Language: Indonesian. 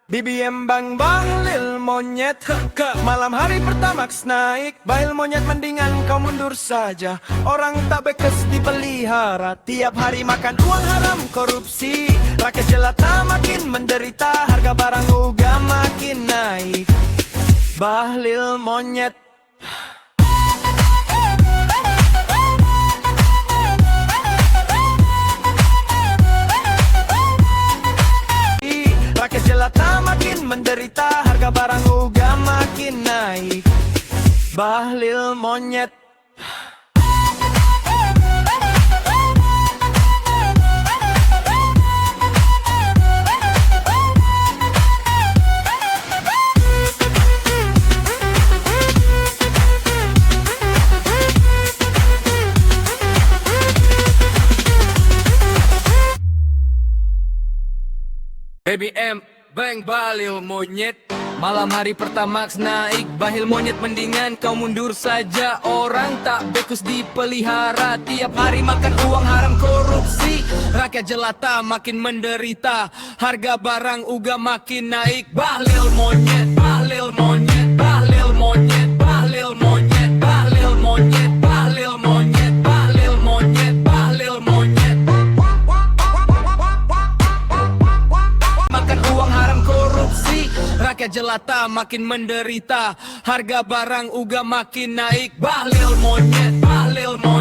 BBM Bang Bahlil monyet ke malam hari Pertamax naik. Bahlil monyet mendingan kau mundur saja. Orang tak bekes dipelihara. Tiap hari makan uang haram korupsi. Rakyat jelata makin menderita. Harga barang uga makin naik. Bahlil monyet. Rakyat jelata makin menderita. Harga barang uga makin naik. Bahlil monyet. BBM, Bang Bahlil monyet. Malam hari Pertamax naik. Bahlil monyet mendingan kau mundur saja. Orang tak bekus dipelihara. Tiap hari makan uang haram korupsi. Rakyat jelata makin menderita. Harga barang uga makin naik. Bahlil monyet, Bahlil monyet, Bahlil monyet, Bahlil monyet, Bahlil monyet, Bahlil monyet, Bahlil monyet, Bahlil monyet. Makan uang haram korupsi. Rakyat jelata makin menderita. Harga barang uga makin naik. Bahlil monyet, Bahlil monyet.